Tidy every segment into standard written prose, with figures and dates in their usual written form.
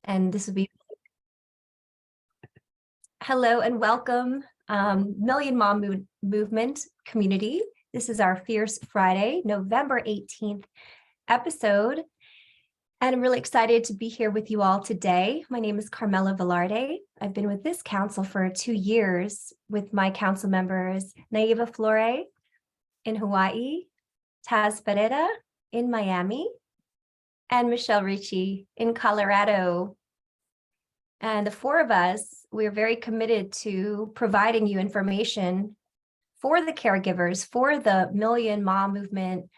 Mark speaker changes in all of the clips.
Speaker 1: And this will be hello and welcome, Million Mom Movement community. This is our Fierce Friday, November 18th episode. And I'm really excited to be here with you all today. My name is Carmela Velarde. I've been with this council for 2 years with my council members, Naiva Flore in Hawaii, Taz Pereira in Miami, and Michelle Ricci in Colorado. And the four of us, we're very committed to providing you information for the caregivers, for the Million Mom Movement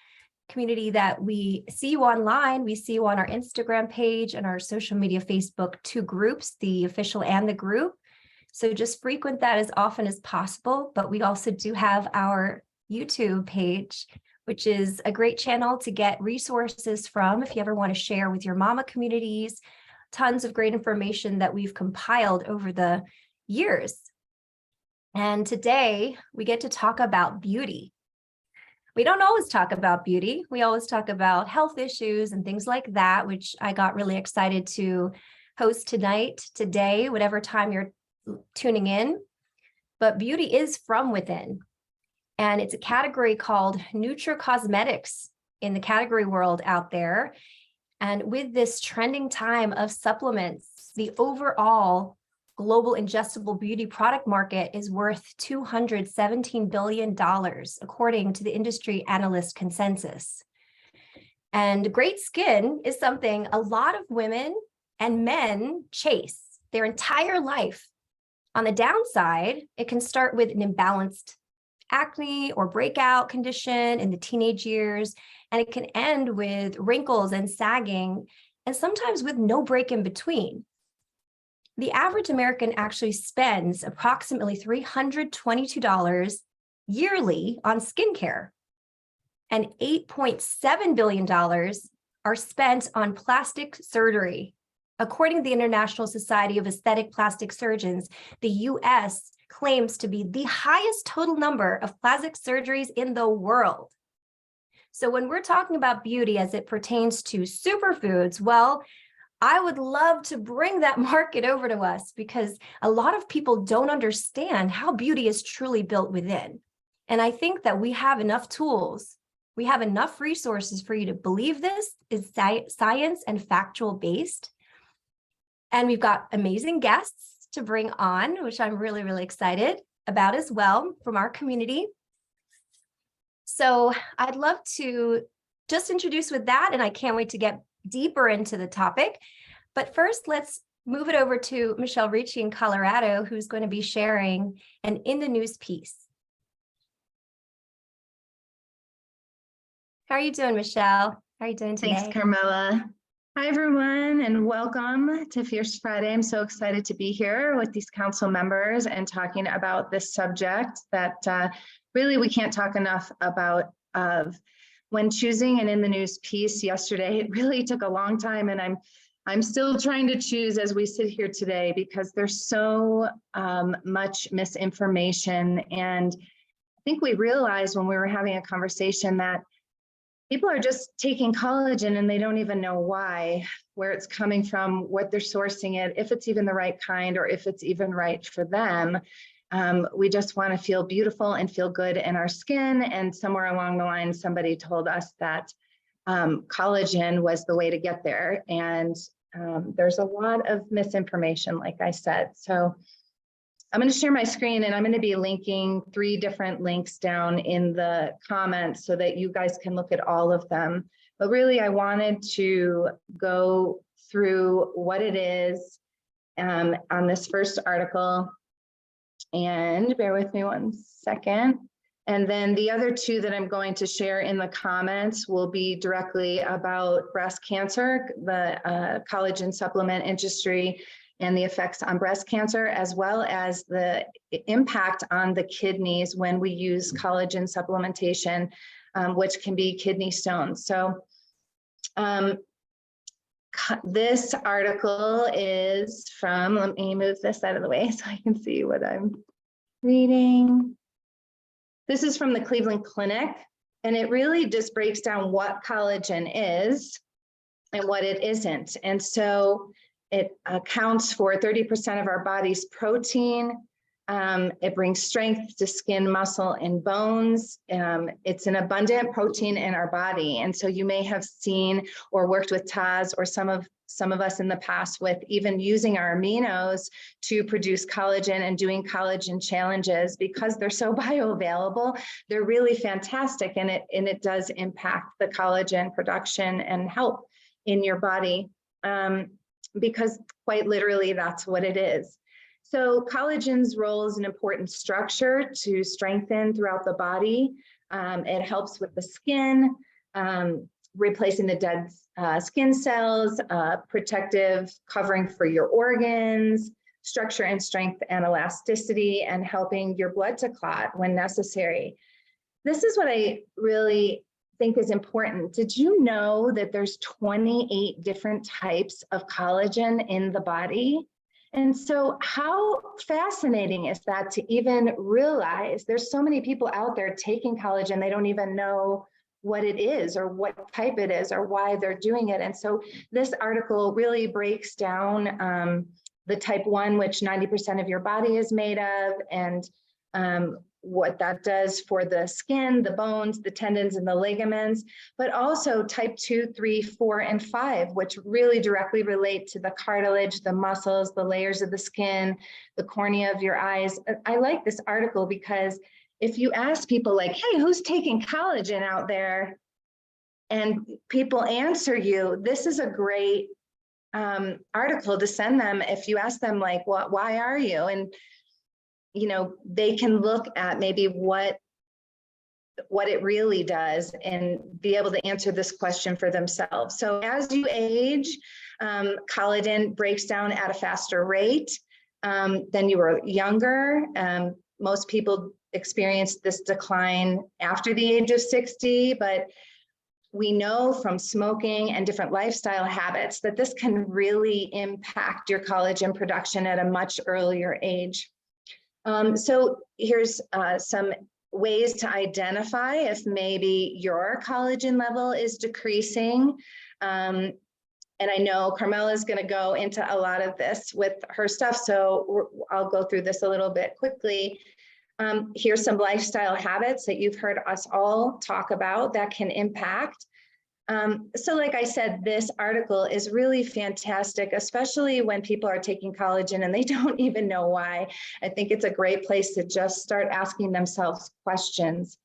Speaker 1: community that we see you online. We see you on our Instagram page and our social media Facebook, 2 groups, the official and the group. So just frequent that as often as possible. But we also do have our YouTube page, which is a great channel to get resources from if you ever want to share with your mama communities. Tons of great information that we've compiled over the years. And today we get to talk about beauty. We don't always talk about beauty. We always talk about health issues and things like that, which I got really excited to host today, whatever time you're tuning in. But beauty is from within. And it's a category called nutracosmetics in the category world out there. And with this trending time of supplements, the overall global ingestible beauty product market is worth $217 billion, according to the industry analyst consensus. And great skin is something a lot of women and men chase their entire life. On the downside, it can start with an imbalanced acne or breakout condition in the teenage years, and it can end with wrinkles and sagging, and sometimes with no break in between. The average American actually spends approximately $322 yearly on skincare, and $8.7 billion are spent on plastic surgery. According to the International Society of Aesthetic Plastic Surgeons, the U.S. claims to be the highest total number of plastic surgeries in the world. So when we're talking about beauty as it pertains to superfoods, well, I would love to bring that market over to us because a lot of people don't understand how beauty is truly built within. And I think that we have enough tools, we have enough resources for you to believe this is science and factual based. And we've got amazing guests to bring on, which I'm really, really excited about as well from our community. So I'd love to just introduce with that, and I can't wait to get deeper into the topic. But first, let's move it over to Michelle Ricci in Colorado, who's going to be sharing an in the news piece. How are you doing, Michelle? How are you doing today?
Speaker 2: Thanks, Carmela. Hi, everyone, and welcome to Fierce Friday. I'm so excited to be here with these council members and talking about this subject that really we can't talk enough about. When choosing an in the news piece yesterday, it really took a long time, and I'm still trying to choose as we sit here today because there's so much misinformation. And I think we realized when we were having a conversation that people are just taking collagen and they don't even know why, where it's coming from, what they're sourcing it, if it's even the right kind or if it's even right for them. We just want to feel beautiful and feel good in our skin. And somewhere along the line, somebody told us that collagen was the way to get there. And there's a lot of misinformation, like I said. So I'm going to share my screen and I'm going to be linking 3 different links down in the comments so that you guys can look at all of them. But really, I wanted to go through what it is on this first article. And bear with me 1 second. And then the other 2 that I'm going to share in the comments will be directly about breast cancer, the collagen supplement industry, and the effects on breast cancer, as well as the impact on the kidneys when we use collagen supplementation, which can be kidney stones. So this article is from, let me move this out of the way so I can see what I'm reading. This is from the Cleveland Clinic, and it really just breaks down what collagen is and what it isn't. And so It accounts for 30% of our body's protein. It brings strength to skin, muscle, and bones. It's an abundant protein in our body. And so you may have seen or worked with Taz or some of us in the past with even using our aminos to produce collagen and doing collagen challenges because they're so bioavailable. They're really fantastic, and it does impact the collagen production and health in your body, because quite literally that's what it is. So collagen's role is an important structure to strengthen throughout the body. It helps with the skin, replacing the dead skin cells, protective covering for your organs, structure and strength and elasticity, and helping your blood to clot when necessary. This is what I really think is important. Did you know that there's 28 different types of collagen in the body? And so how fascinating is that to even realize there's so many people out there taking collagen, they don't even know what it is or what type it is or why they're doing it. And so this article really breaks down the type 1, which 90% of your body is made of, and what that does for the skin, the bones, the tendons, and the ligaments, but also type 2, 3, 4, and 5, which really directly relate to the cartilage, the muscles, the layers of the skin, the cornea of your eyes. I like this article because if you ask people like, hey, who's taking collagen out there? And people answer you, this is a great article to send them. If you ask them like, why are you? And you know, they can look at maybe what it really does and be able to answer this question for themselves. So as you age, collagen breaks down at a faster rate than you were younger. Most people experience this decline after the age of 60, but we know from smoking and different lifestyle habits that this can really impact your collagen production at a much earlier age. So here's some ways to identify if maybe your collagen level is decreasing. And I know Carmela is going to go into a lot of this with her stuff, so I'll go through this a little bit quickly. Here's some lifestyle habits that you've heard us all talk about that can impact. So like I said, this article is really fantastic, especially when people are taking collagen and they don't even know why. I think it's a great place to just start asking themselves questions.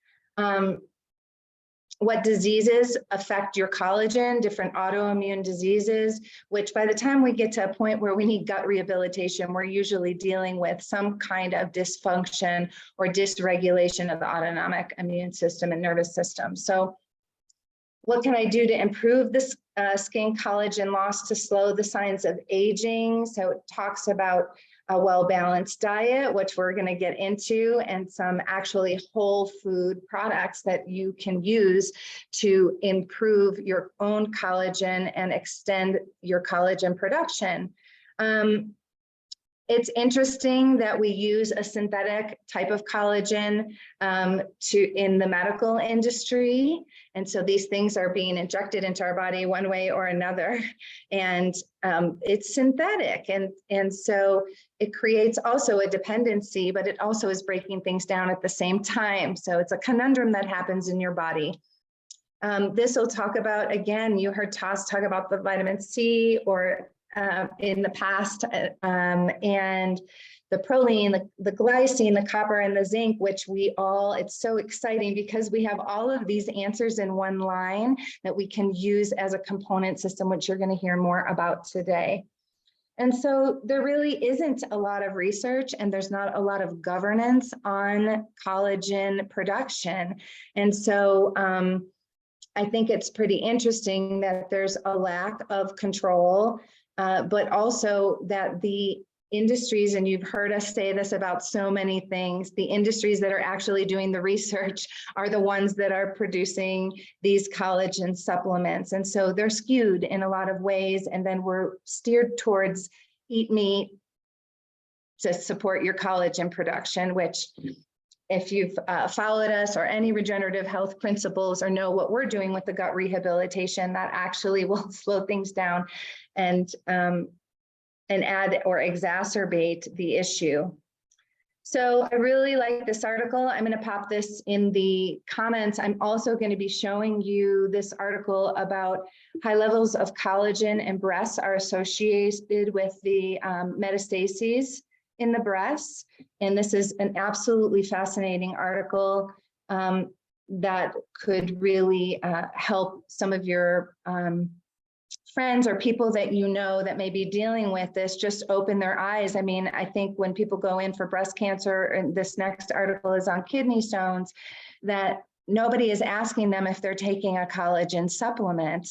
Speaker 2: What diseases affect your collagen, different autoimmune diseases, which by the time we get to a point where we need gut rehabilitation, we're usually dealing with some kind of dysfunction or dysregulation of the autonomic immune system and nervous system. So what can I do to improve this skin collagen loss to slow the signs of aging? So it talks about a well-balanced diet, which we're going to get into, and some actually whole food products that you can use to improve your own collagen and extend your collagen production. It's interesting that we use a synthetic type of collagen in the medical industry. And so these things are being injected into our body one way or another. And it's synthetic. And so it creates also a dependency, but it also is breaking things down at the same time. So it's a conundrum that happens in your body. This will talk about, again, you heard Taz talk about the vitamin C or in the past, and the proline, the glycine, the copper, and the zinc, which it's so exciting because we have all of these answers in one line that we can use as a component system, which you're going to hear more about today. And so there really isn't a lot of research and there's not a lot of governance on collagen production. And so I think it's pretty interesting that there's a lack of control, but also that the industries, and you've heard us say this about so many things, the industries that are actually doing the research are the ones that are producing these collagen supplements. And so they're skewed in a lot of ways. And then we're steered towards eat meat to support your collagen production, which if you've followed us or any regenerative health principles or know what we're doing with the gut rehabilitation, that actually will slow things down and and add or exacerbate the issue. So I really like this article. I'm going to pop this in the comments. I'm also going to be showing you this article about high levels of collagen in breasts are associated with the metastases in the breasts. And this is an absolutely fascinating article that could really help some of your friends or people that you know that may be dealing with this just open their eyes. I mean, I think when people go in for breast cancer, and this next article is on kidney stones, that nobody is asking them if they're taking a collagen supplement,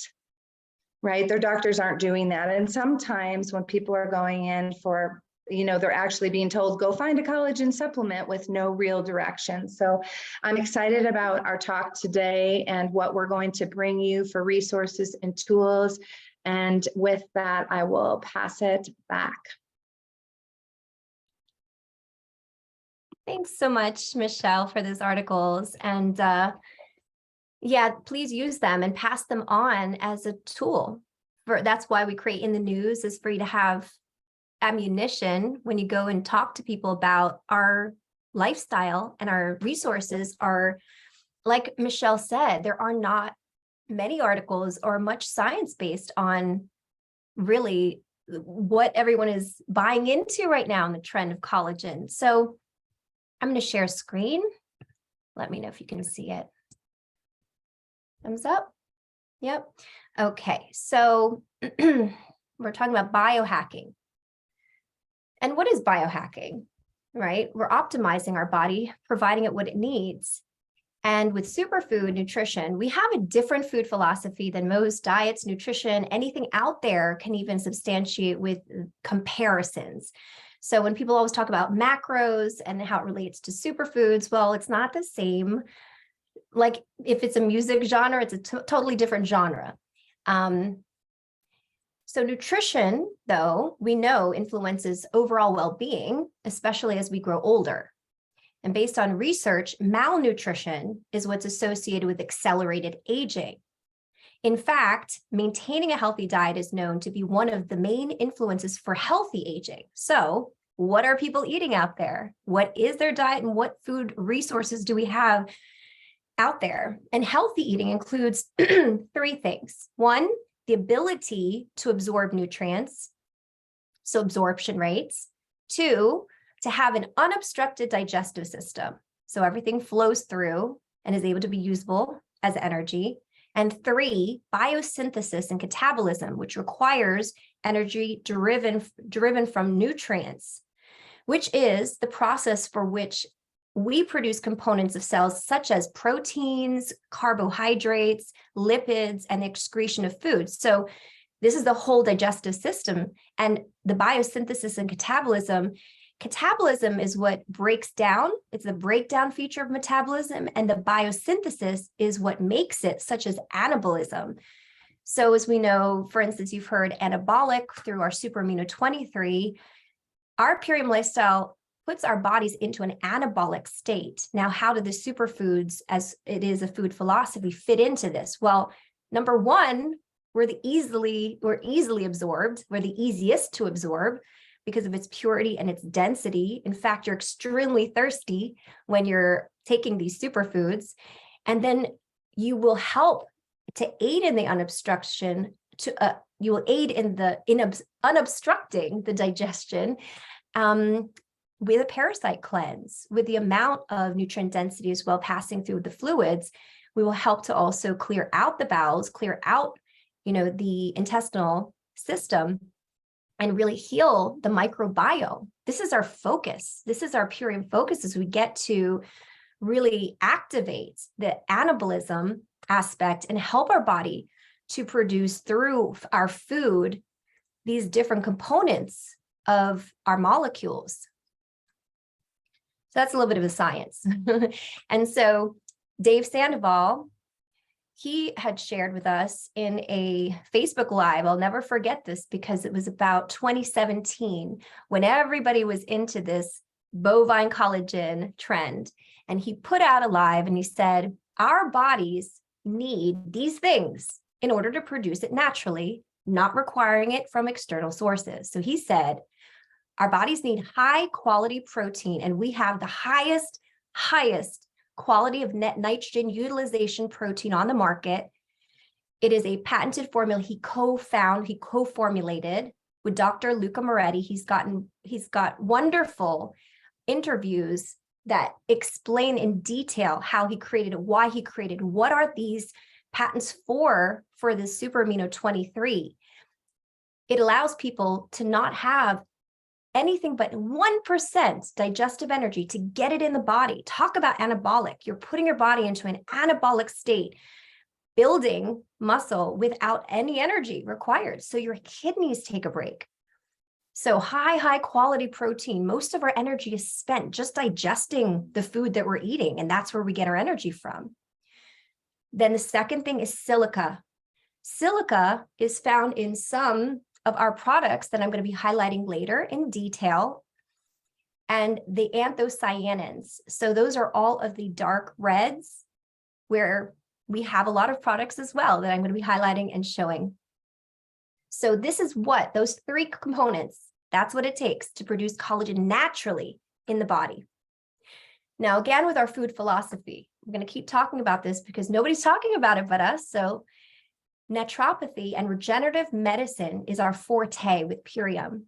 Speaker 2: right? Their doctors aren't doing that. And sometimes when people are going in for, they're actually being told, go find a collagen supplement with no real direction. So I'm excited about our talk today and what we're going to bring you for resources and tools. And with that, I will pass it back.
Speaker 1: Thanks so much, Michelle, for those articles. And yeah, please use them and pass them on as a tool. That's why we create In the News, is for you to have ammunition when you go and talk to people about our lifestyle. And our resources are, like Michelle said, there are not many articles or much science based on really what everyone is buying into right now in the trend of collagen. So I'm going to share screen. Let me know if you can see it. Thumbs up. Yep. Okay. So we're talking about biohacking. And what is biohacking, right? We're optimizing our body, providing it what it needs. And with superfood nutrition, we have a different food philosophy than most diets, nutrition, anything out there can even substantiate with comparisons. So when people always talk about macros and how it relates to superfoods, well, it's not the same. Like if it's a music genre, it's a totally different genre. So nutrition, though, we know influences overall well-being, especially as we grow older. And based on research, malnutrition is what's associated with accelerated aging. In fact, maintaining a healthy diet is known to be one of the main influences for healthy aging. So what are people eating out there? What is their diet and what food resources do we have out there? And healthy eating includes three things. One, the ability to absorb nutrients, so absorption rates. Two, to have an unobstructed digestive system, so everything flows through and is able to be usable as energy. And three, biosynthesis and catabolism, which requires energy driven from nutrients, which is the process for which we produce components of cells such as proteins, carbohydrates, lipids, and the excretion of foods. So this is the whole digestive system. And the biosynthesis and catabolism is what breaks down. It's the breakdown feature of metabolism. And the biosynthesis is what makes it, such as anabolism. So as we know, for instance, you've heard anabolic through our super amino 23, our Purium lifestyle puts our bodies into an anabolic state. Now, how do the superfoods, as it is a food philosophy, fit into this? Well, number one, we're easily absorbed. We're the easiest to absorb because of its purity and its density. In fact, you're extremely thirsty when you're taking these superfoods. And then you will help to aid in the unobstruction, you will aid in unobstructing the digestion with a parasite cleanse. With the amount of nutrient density as well passing through the fluids, we will help to also clear out the bowels, clear out, the intestinal system, and really heal the microbiome. This is our focus. This is our Purium focus, as we get to really activate the anabolism aspect and help our body to produce through our food these different components of our molecules. So that's a little bit of a science. And so Dave Sandoval, he had shared with us in a Facebook Live. I'll never forget this because it was about 2017 when everybody was into this bovine collagen trend. And he put out a live and he said, our bodies need these things in order to produce it naturally not requiring it from external sources. So he said, our bodies need high quality protein, and we have the highest quality of net nitrogen utilization protein on the market. It is a patented formula he co-formulated with Dr. Luca Moretti. He's got wonderful interviews that explain in detail how he created it, why he created, what are these patents for the Super Amino 23. It allows people to not have anything but 1% digestive energy to get it in the body. Talk about anabolic. You're putting your body into an anabolic state, building muscle without any energy required. So your kidneys take a break. So high quality protein. Most of our energy is spent just digesting the food that we're eating, and that's where we get our energy from. Then the second thing is silica. Silica is found in some of our products that I'm going to be highlighting later in detail, and the anthocyanins. So those are all of the dark reds where we have a lot of products as well that I'm going to be highlighting and showing. So this is what those three components, that's what it takes to produce collagen naturally in the body. Now, again, with our food philosophy, I'm going to keep talking about this because nobody's talking about it but us. So naturopathy and regenerative medicine is our forte with Purium.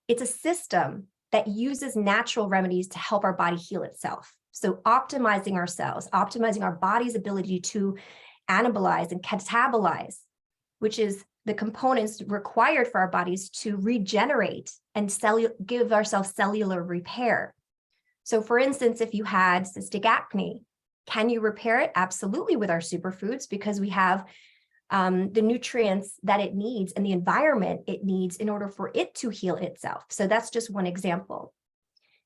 Speaker 1: It's a system that uses natural remedies to help our body heal itself. So optimizing our cells, optimizing our body's ability to anabolize and catabolize, which is the components required for our bodies to regenerate and give ourselves cellular repair. So for instance, if you had cystic acne, can you repair it? Absolutely, with our superfoods, because we have the nutrients that it needs and the environment it needs in order for it to heal itself. So that's just one example.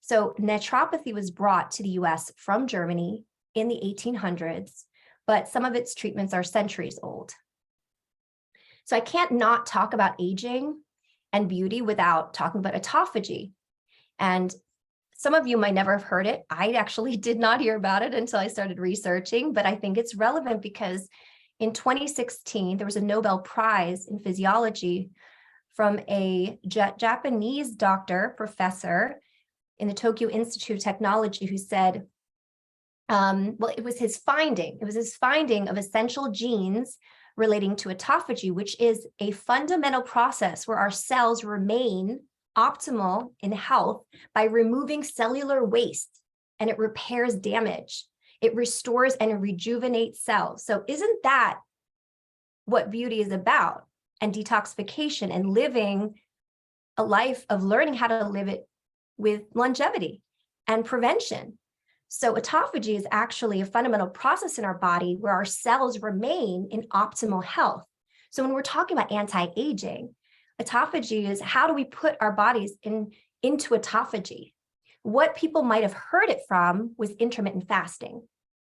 Speaker 1: So naturopathy was brought to the US from Germany in the 1800s, but some of its treatments are centuries old. So I can't not talk about aging and beauty without talking about autophagy. And some of you might never have heard it. I actually did not hear about it until I started researching, but I think it's relevant because in 2016, there was a Nobel Prize in physiology from a Japanese doctor, professor in the Tokyo Institute of Technology, who said, well, it was his finding. It was his finding of essential genes relating to autophagy, which is a fundamental process where our cells remain optimal in health by removing cellular waste, and it repairs damage. It restores and rejuvenates cells. So isn't that what beauty is about? And detoxification and living a life of learning how to live it with longevity and prevention. So autophagy is actually a fundamental process in our body where our cells remain in optimal health. So when we're talking about anti-aging, autophagy is how do we put our bodies into autophagy? What people might have heard it from was intermittent fasting,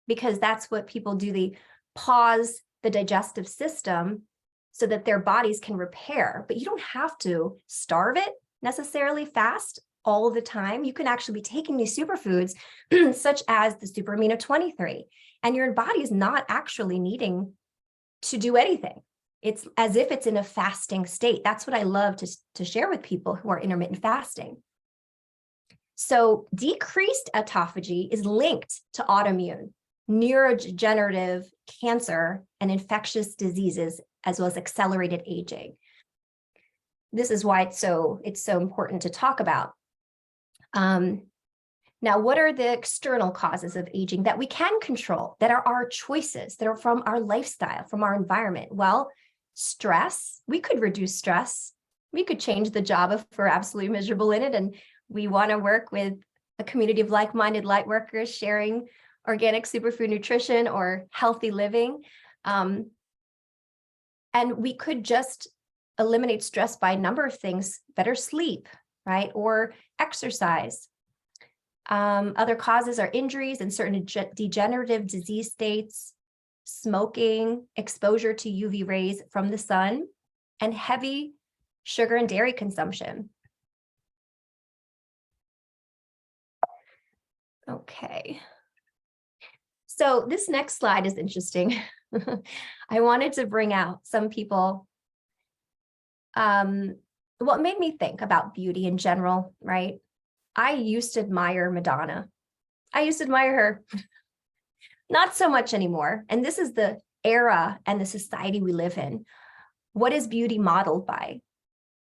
Speaker 1: because that's what people do. They pause the digestive system so that their bodies can repair, but you don't have to starve it necessarily fast all the time. You can actually be taking these superfoods such as the Super Amino 23, and your body is not actually needing to do anything. It's as if it's in a fasting state. That's what I love to share with people who are intermittent fasting. So decreased autophagy is linked to autoimmune, neurodegenerative cancer, and infectious diseases, as well as accelerated aging. This is why it's so important to talk about. Now, what are the external causes of aging that we can control, that are our choices, that are from our lifestyle, from our environment? Well, stress, we could reduce stress. We could change the job if we're absolutely miserable in it, and we want to work with a community of like-minded light workers sharing organic superfood nutrition or healthy living. And we could just eliminate stress by a number of things: better sleep, right? Or exercise. Other causes are injuries and certain degenerative disease states, smoking, exposure to UV rays from the sun, and heavy sugar and dairy consumption. Okay. So this next slide is interesting. I wanted to bring out some people What made me think about beauty in general, right? I used to admire Madonna. I used to admire her. Not so much anymore. And this is the era and the society we live in. What is beauty modeled by?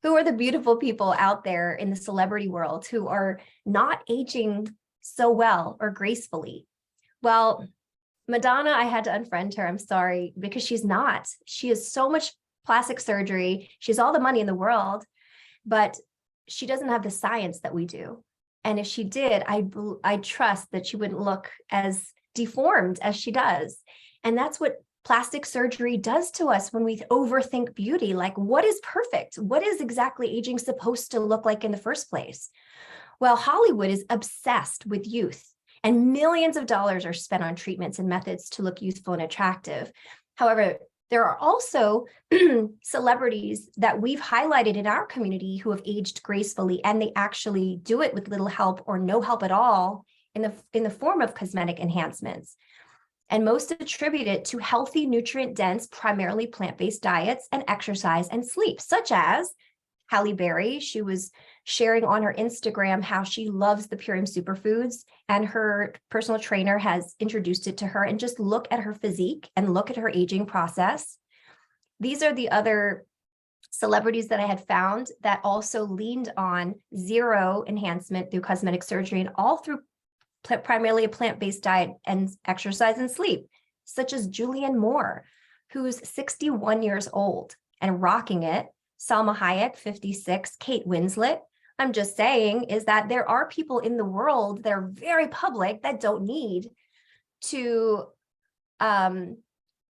Speaker 1: Who are the beautiful people out there in the celebrity world who are not aging so well or gracefully? Well, Madonna, I had to unfriend her. I'm sorry, because she's not. She has so much plastic surgery. She has all the money in the world, but she doesn't have the science that we do. And if she did, I trust that she wouldn't look as deformed as she does. And that's what plastic surgery does to us when we overthink beauty. Like, what is perfect? What is exactly aging supposed to look like in the first place? Well, Hollywood is obsessed with youth, and millions of dollars are spent on treatments and methods to look youthful and attractive. However, there are also celebrities that we've highlighted in our community who have aged gracefully, and they actually do it with little help or no help at all in the form of cosmetic enhancements. And most attribute it to healthy, nutrient-dense, primarily plant-based diets and exercise and sleep, such as Halle Berry. She was sharing on her Instagram how she loves the Purium Superfoods, and her personal trainer has introduced it to her. And just look at her physique and look at her aging process. These are the other celebrities that I had found that also leaned on zero enhancement through cosmetic surgery, and all through primarily a plant-based diet and exercise and sleep, such as Julianne Moore, who's 61 years old and rocking it. Salma Hayek, 56, Kate Winslet. I'm just saying is that there are people in the world that are very public that don't need to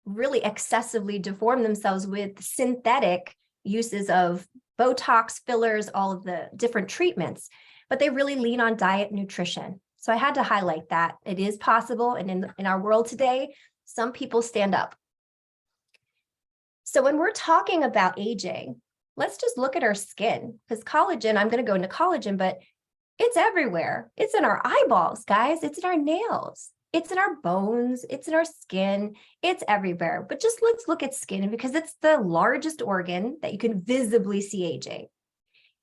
Speaker 1: really excessively deform themselves with synthetic uses of Botox, fillers, all of the different treatments, but they really lean on diet and nutrition. So I had to highlight that it is possible. And in our world today, some people stand up. So when we're talking about aging, let's just look at our skin, because collagen, I'm going to go into collagen, but it's everywhere. It's in our eyeballs, guys. It's in our nails. It's in our bones. It's in our skin. It's everywhere. But just let's look at skin, because it's the largest organ that you can visibly see aging.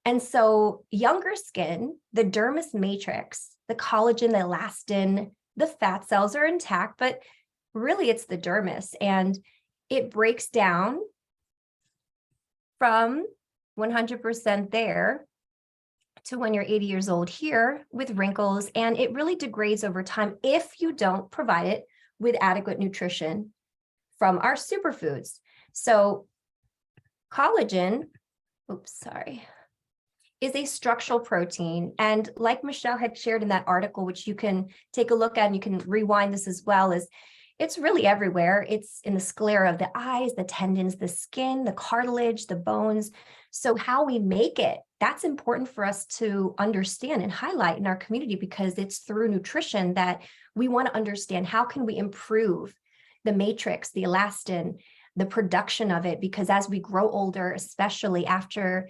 Speaker 1: And so younger skin, the dermis matrix, the collagen, the elastin, the fat cells are intact, but really it's the dermis, and it breaks down from 100% there to when you're 80 years old here with wrinkles, and it really degrades over time if you don't provide it with adequate nutrition from our superfoods. So collagen, is a structural protein. And like Michelle had shared in that article, which you can take a look at and you can rewind this as well, is it's really everywhere. It's in the sclera of the eyes, the tendons, the skin, the cartilage, the bones. So how we make it, that's important for us to understand and highlight in our community, because it's through nutrition that we want to understand how can we improve the matrix, the elastin, the production of it, because as we grow older, especially after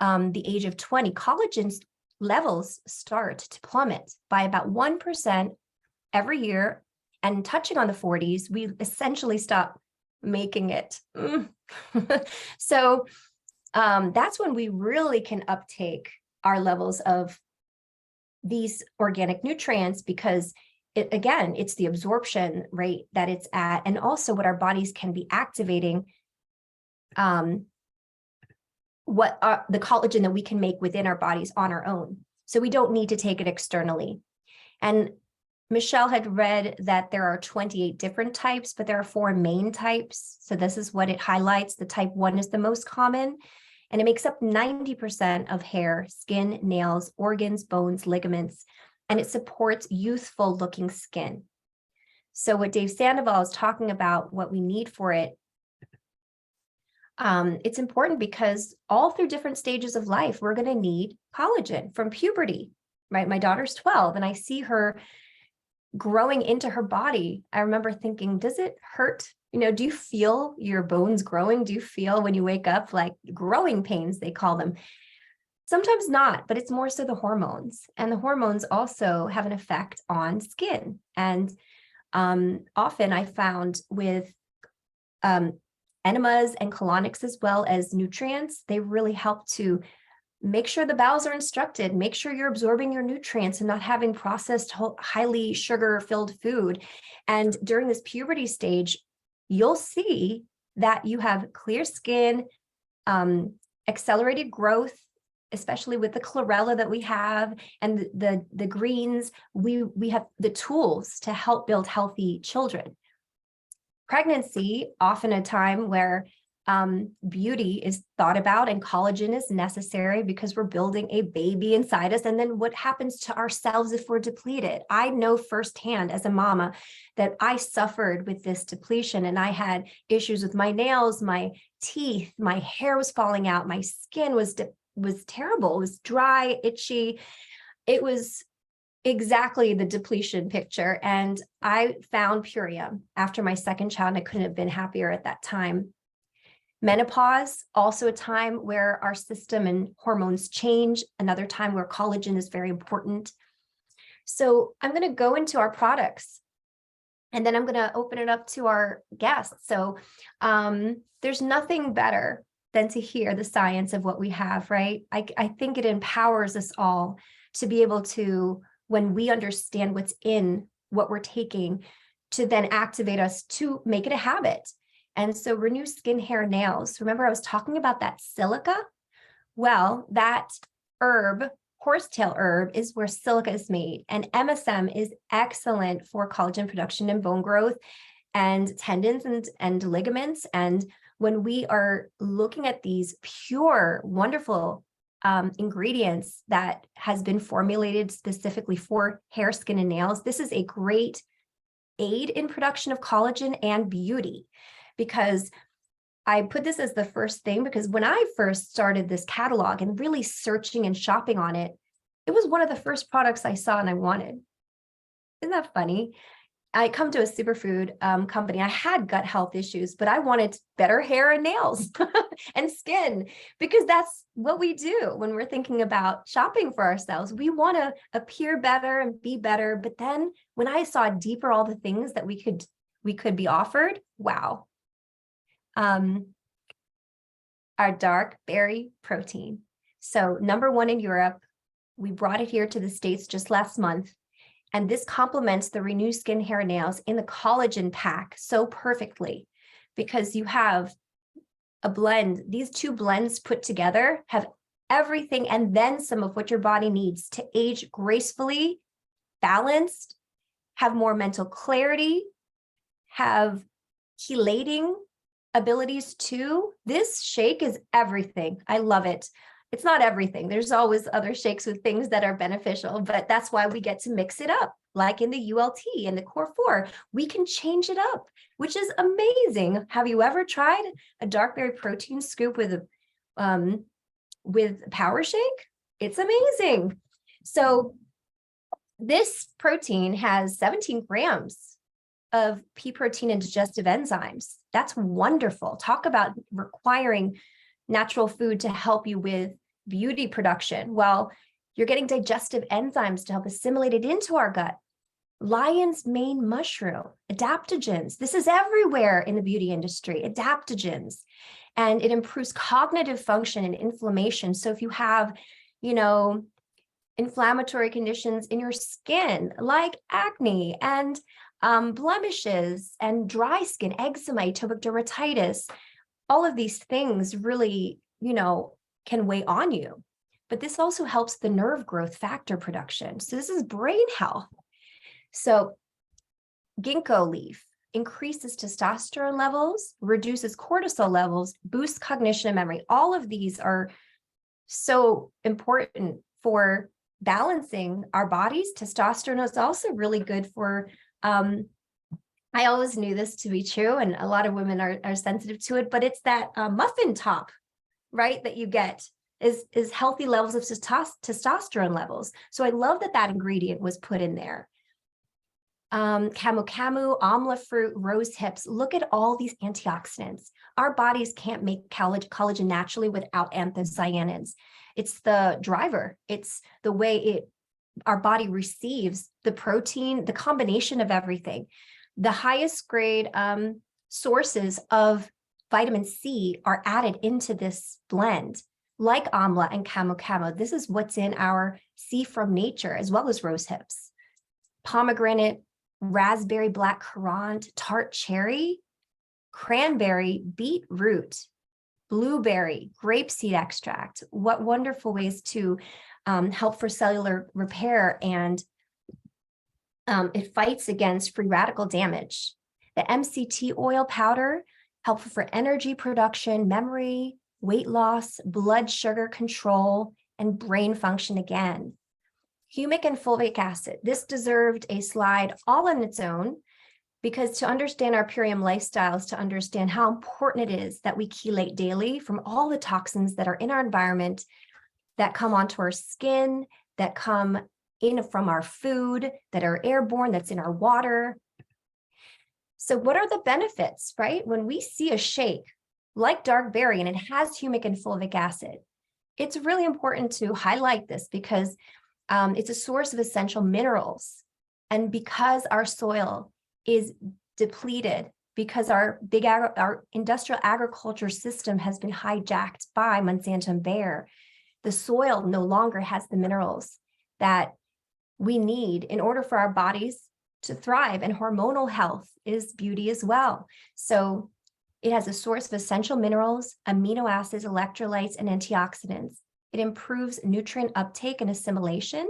Speaker 1: the age of 20, collagen levels start to plummet by about 1% every year. And touching on the 40s, we essentially stop making it. So that's when we really can uptake our levels of these organic nutrients, because it's the absorption rate that it's at, and also what our bodies can be activating, what are the collagen that we can make within our bodies on our own. So we don't need to take it externally. And Michelle had read that there are 28 different types, but there are 4 main types. So this is what it highlights. The type 1 is the most common, and it makes up 90% of hair, skin, nails, organs, bones, ligaments, and it supports youthful looking skin. So what Dave Sandoval is talking about, what we need for it, it's important because all through different stages of life, we're going to need collagen from puberty, right? My daughter's 12 and I see her growing into her body. I remember thinking, does it hurt? Do you feel your bones growing? Do you feel when you wake up like growing pains, they call them? Sometimes not, but it's more so the hormones. And the hormones also have an effect on skin. And often I found with enemas and colonics, as well as nutrients. They really help to make sure the bowels are instructed, make sure you're absorbing your nutrients and not having processed, highly sugar-filled food. And during this puberty stage, you'll see that you have clear skin, accelerated growth, especially with the chlorella that we have and the greens. We have the tools to help build healthy children. Pregnancy, often a time where beauty is thought about and collagen is necessary because we're building a baby inside us. And then what happens to ourselves if we're depleted? I know firsthand as a mama that I suffered with this depletion, and I had issues with my nails, my teeth, my hair was falling out, my skin was terrible. It was dry, itchy. It was exactly the depletion picture. And I found Purium after my second child, and I couldn't have been happier at that time. Menopause, also a time where our system and hormones change, another time where collagen is very important. So I'm going to go into our products, and then I'm going to open it up to our guests. So there's nothing better than to hear the science of what we have, right? I think it empowers us all to be able to, when we understand what's in what we're taking, to then activate us to make it a habit. And so Renew Skin, Hair, Nails. Remember, I was talking about that silica? Well, that herb, horsetail herb, is where silica is made. And MSM is excellent for collagen production and bone growth and tendons and ligaments. And when we are looking at these pure, wonderful ingredients that has been formulated specifically for hair, skin, and nails, this is a great aid in production of collagen and beauty. Because I put this as the first thing, because when I first started this catalog and really searching and shopping on it, it was one of the first products I saw and I wanted. Isn't that funny? I come to a superfood company. I had gut health issues, but I wanted better hair and nails and skin, because that's what we do when we're thinking about shopping for ourselves. We want to appear better and be better. But then when I saw deeper all the things that we could be offered, wow. Our dark berry protein. So #1 in Europe, we brought it here to the States just last month. And this complements the Renew Skin, Hair, Nails in the collagen pack so perfectly, because you have a blend. These two blends put together have everything and then some of what your body needs to age gracefully, balanced, have more mental clarity, have chelating abilities too. This shake is everything. I love it. It's not everything. There's always other shakes with things that are beneficial, but that's why we get to mix it up. Like in the ULT and the Core 4, we can change it up, which is amazing. Have you ever tried a dark berry protein scoop with Power Shake? It's amazing. So this protein has 17 grams of pea protein and digestive enzymes. That's wonderful. Talk about requiring natural food to help you with beauty production. Well, you're getting digestive enzymes to help assimilate it into our gut. Lion's mane mushroom, adaptogens. This is everywhere in the beauty industry, adaptogens. And it improves cognitive function and inflammation. So if you have, inflammatory conditions in your skin, like acne and blemishes and dry skin, eczema, atopic dermatitis, all of these things really, can weigh on you. But this also helps the nerve growth factor production. So this is brain health. So ginkgo leaf increases testosterone levels, reduces cortisol levels, boosts cognition and memory. All of these are so important for balancing our bodies. Testosterone is also really good for, I always knew this to be true, and a lot of women are sensitive to it, but it's that muffin top, right, that you get is healthy levels of testosterone levels. So I love that ingredient was put in there. Camu camu, amla fruit, rose hips. Look at all these antioxidants. Our bodies can't make collagen naturally without anthocyanins. It's the driver. It's the way our body receives the protein, the combination of everything. The highest grade sources of vitamin C are added into this blend, like amla and camo camo. This is what's in our C from nature, as well as rose hips. Pomegranate, raspberry black currant, tart cherry, cranberry, beetroot, blueberry, grapeseed extract. What wonderful ways to help for cellular repair, and it fights against free radical damage. The MCT oil powder, helpful for energy production, memory, weight loss, blood sugar control, and brain function again. Humic and fulvic acid. This deserved a slide all on its own, because to understand our Purium lifestyles, to understand how important it is that we chelate daily from all the toxins that are in our environment, that come onto our skin, that come in from our food, that are airborne, that's in our water. So what are the benefits, right? When we see a shake like dark berry and it has humic and fulvic acid, it's really important to highlight this, because it's a source of essential minerals. And because our soil is depleted, because our industrial agriculture system has been hijacked by Monsanto and Bayer, the soil no longer has the minerals that we need in order for our bodies to thrive. And hormonal health is beauty as well. So it has a source of essential minerals, amino acids, electrolytes, and antioxidants. It improves nutrient uptake and assimilation.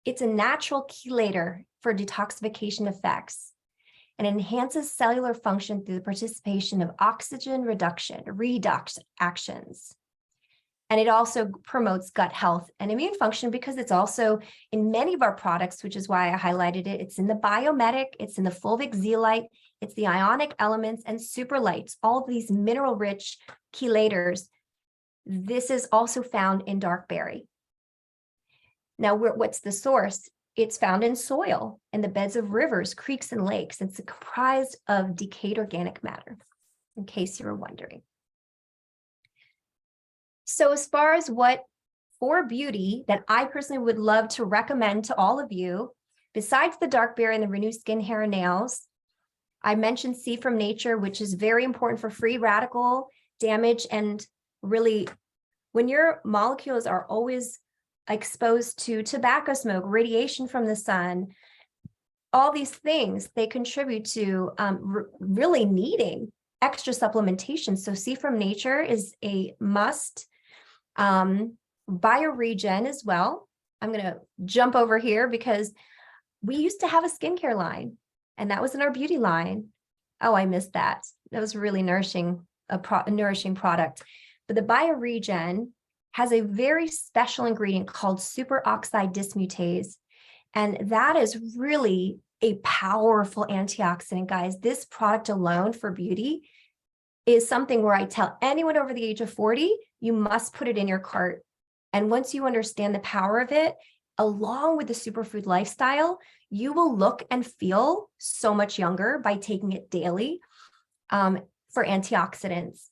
Speaker 1: It's a natural chelator for detoxification effects, and enhances cellular function through the participation of oxygen redox actions. And it also promotes gut health and immune function, because it's also in many of our products, which is why I highlighted it. It's in the Biomedic, it's in the fulvic zeolite, it's the ionic elements and superlights, all of these mineral-rich chelators. This is also found in dark berry. Now, what's the source? It's found in soil, in the beds of rivers, creeks, and lakes. It's comprised of decayed organic matter, in case you were wondering. So as far as what for beauty that I personally would love to recommend to all of you, besides the dark berry and the Renew Skin, Hair, and Nails, I mentioned C from nature, which is very important for free radical damage. And really, when your molecules are always exposed to tobacco smoke, radiation from the sun, all these things, they contribute to really needing extra supplementation. So C from nature is a must. Bioregen as well. I'm going to jump over here, because we used to have a skincare line, and that was in our beauty line. Oh, I missed that. That was really nourishing, a nourishing product. But the Bioregen has a very special ingredient called superoxide dismutase. And that is really a powerful antioxidant, guys. This product alone for beauty is something where I tell anyone over the age of 40, you must put it in your cart. And once you understand the power of it, along with the superfood lifestyle, you will look and feel so much younger by taking it daily for antioxidants.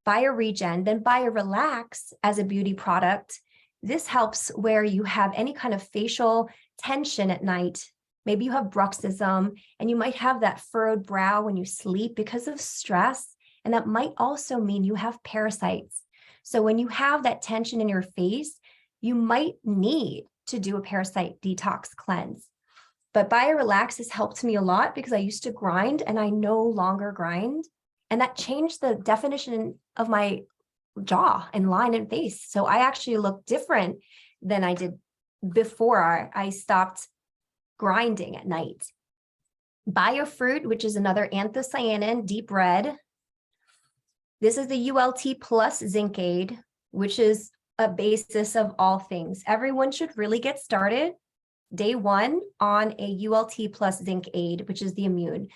Speaker 1: Bioregen, then Biorelax as a beauty product. This helps where you have any kind of facial tension at night. Maybe you have bruxism, and you might have that furrowed brow when you sleep because of stress. And that might also mean you have parasites. So when you have that tension in your face, you might need to do a parasite detox cleanse. But Biorelax has helped me a lot, because I used to grind and I no longer grind. And that changed the definition of my jaw and line and face. So I actually look different than I did before I stopped grinding at night. Biofruit, which is another anthocyanin, deep red. This is the ULT plus zinc aid, which is a basis of all things. Everyone should really get started day one on a ULT plus zinc aid, which is the immune.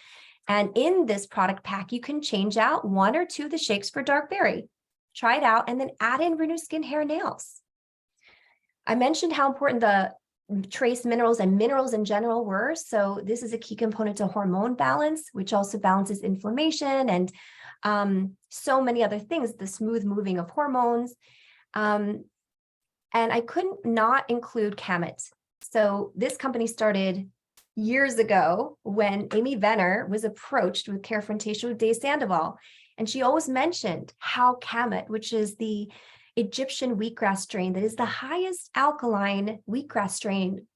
Speaker 1: And in this product pack, you can change out 1 or 2 of the shakes for dark berry. Try it out, and then add in Renew Skin, Hair, Nails. I mentioned how important the trace minerals and minerals in general were. So this is a key component to hormone balance, which also balances inflammation and so many other things, the smooth moving of hormones. And I couldn't not include Camet. So this company started years ago when Amy Venner was approached with Carefrontation with Dave Sandoval. And she always mentioned how kamet, which is the Egyptian wheatgrass strain that is the highest alkaline wheatgrass strain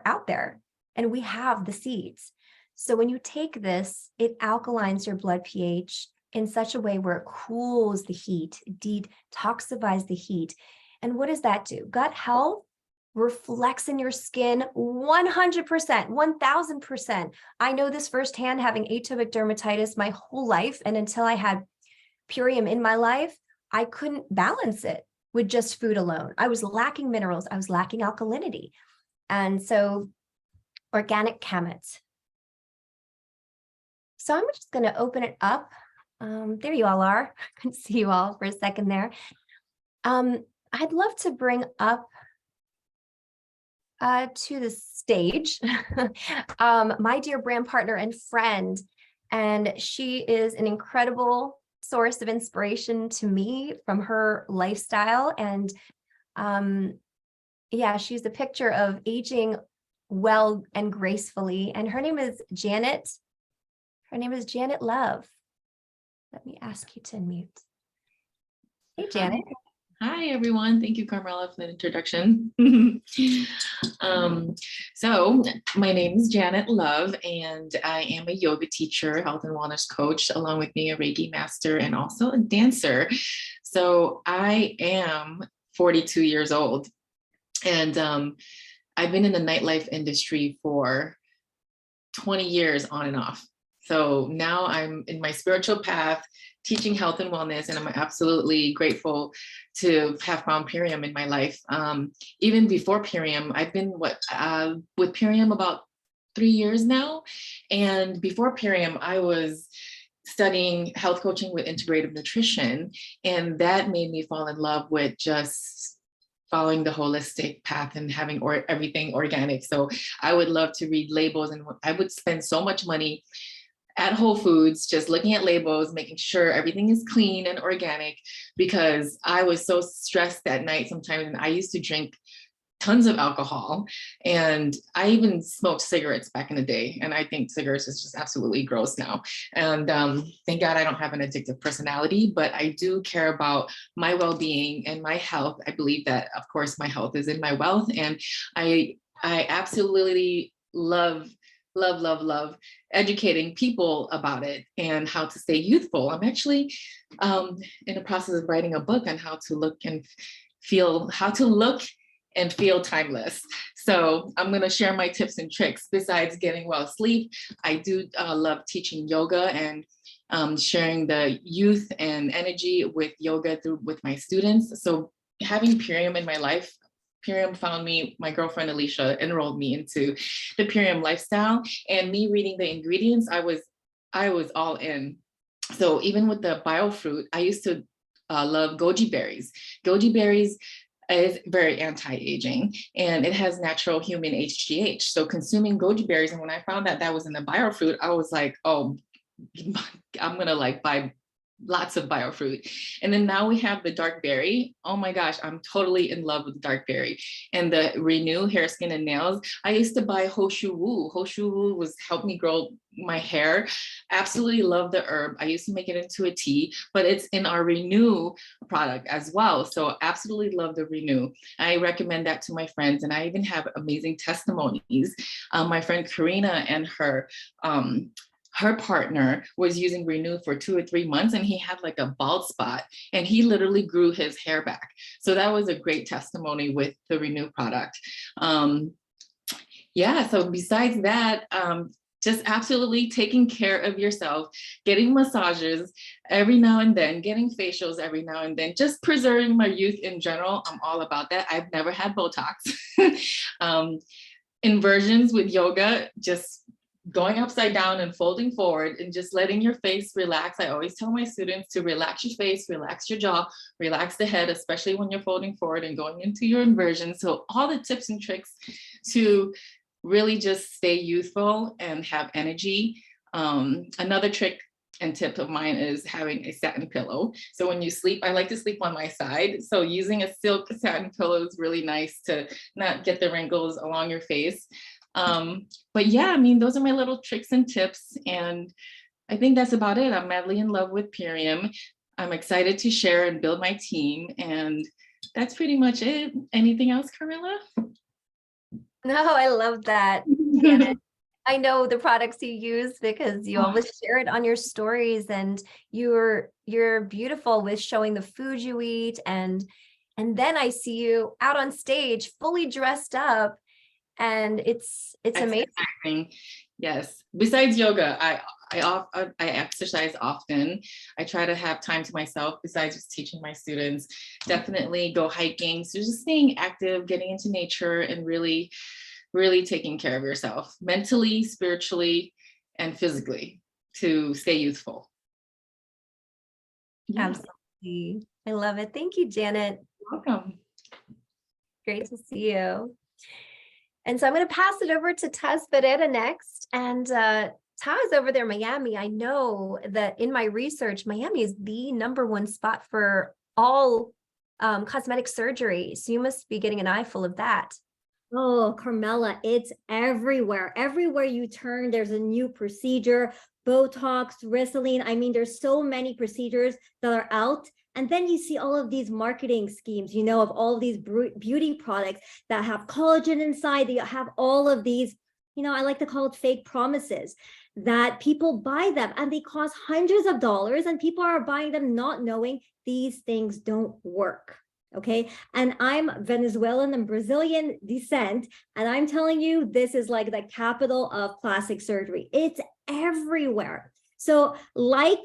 Speaker 1: out there. And we have the seeds. So when you take this, it alkalines your blood pH in such a way where it cools the heat, detoxifies the heat. And what does that do? Gut health reflects in your skin 100%, 1000%. I know this firsthand, having atopic dermatitis my whole life. And until I had Purium in my life, I couldn't balance it with just food alone. I was lacking minerals. I was lacking alkalinity. And so organic kamets. So I'm just going to open it up. There you all are. I couldn't see you all for a second there. I'd love to bring up to the stage my dear brand partner and friend, and she is an incredible source of inspiration to me from her lifestyle. And yeah, she's a picture of aging well and gracefully, and her name is Janet. Her name is Janet Love. Let me ask you to unmute. Hey, Janet.
Speaker 3: Hi, everyone. Thank you, Carmela, for the introduction. So my name is Janet Love, and I am a yoga teacher, health and wellness coach, along with being a Reiki master and also a dancer. So I am 42 years old, and I've been in the nightlife industry for 20 years on and off. So now I'm in my spiritual path, teaching health and wellness, and I'm absolutely grateful to have found Purium in my life. Even before Purium, I've been with Purium about 3 years now. And before Purium, I was studying health coaching with integrative nutrition, and that made me fall in love with just following the holistic path and having everything organic. So I would love to read labels, and I would spend so much money at Whole Foods, just looking at labels, making sure everything is clean and organic, because I was so stressed at night sometimes. And I used to drink tons of alcohol, and I even smoked cigarettes back in the day. And I think cigarettes is just absolutely gross now. And thank God I don't have an addictive personality, but I do care about my well-being and my health. I believe that, of course, my health is in my wealth. And I absolutely love educating people about it and how to stay youthful. I'm actually in the process of writing a book on how to look and feel timeless. So I'm going to share my tips and tricks. Besides getting well sleep, I do love teaching yoga and sharing the youth and energy with yoga with my students. So having Purium in my life, Purium found me, my girlfriend Alicia enrolled me into the Purium lifestyle, and me reading the ingredients, I was all in. So even with the biofruit, I used to love goji berries. Goji berries is very anti-aging, and it has natural human HGH. So consuming goji berries, and when I found that was in the biofruit, I was like, oh, I'm gonna buy lots of biofruit. And then now we have the dark berry. Oh my gosh, I'm totally in love with dark berry. And the Renew Hair, Skin, and Nails. I used to buy Hoshu Wu. Hoshu Wu helped me grow my hair. Absolutely love the herb. I used to make it into a tea, but it's in our Renew product as well. So absolutely love the Renew. I recommend that to my friends, and I even have amazing testimonies. My friend Karina and her partner was using Renew for 2 or 3 months, and he had like a bald spot, and he literally grew his hair back. So that was a great testimony with the Renew product. Yeah, so besides that, just absolutely taking care of yourself, getting massages every now and then, getting facials every now and then, just preserving my youth in general. I'm all about that. I've never had Botox. Inversions with yoga, just going upside down and folding forward and just letting your face relax. I always tell my students to relax your face, relax your jaw, relax the head, especially when you're folding forward and going into your inversion. So all the tips and tricks to really just stay youthful and have energy. Another trick and tip of mine is having a satin pillow. So when you sleep, I like to sleep on my side. So using a silk satin pillow is really nice to not get the wrinkles along your face. But yeah, I mean, those are my little tricks and tips. And I think that's about it. I'm madly in love with Purium. I'm excited to share and build my team. And that's pretty much it. Anything else, Carmilla?
Speaker 1: No, I love that. Janet, I know the products you use because you always share it on your stories, and you're beautiful with showing the food you eat, and then I see you out on stage fully dressed up, and it's amazing.
Speaker 3: Exercising. Yes. Besides yoga, I exercise often. I try to have time to myself besides just teaching my students. Definitely go hiking. So just staying active, getting into nature, and really, really taking care of yourself mentally, spiritually, and physically to stay youthful. Yeah.
Speaker 1: Absolutely. I love it. Thank you, Janet.
Speaker 3: Welcome.
Speaker 1: Great to see you. And so I'm going to pass it over to Taz Pereira next. And Taz over there in Miami, I know that in my research, Miami is the #1 spot for all cosmetic surgery. So you must be getting an eye full of that.
Speaker 4: Oh, Carmela, it's everywhere. Everywhere you turn, there's a new procedure, Botox, Restylane. I mean, there's so many procedures that are out. And then you see all of these marketing schemes, you know, of all of these beauty products that have collagen inside. They have all of these, you know, I like to call it fake promises, that people buy them and they cost hundreds of dollars, and people are buying them not knowing these things don't work. Okay. And I'm Venezuelan and Brazilian descent. And I'm telling you, this is like the capital of plastic surgery. It's everywhere. So like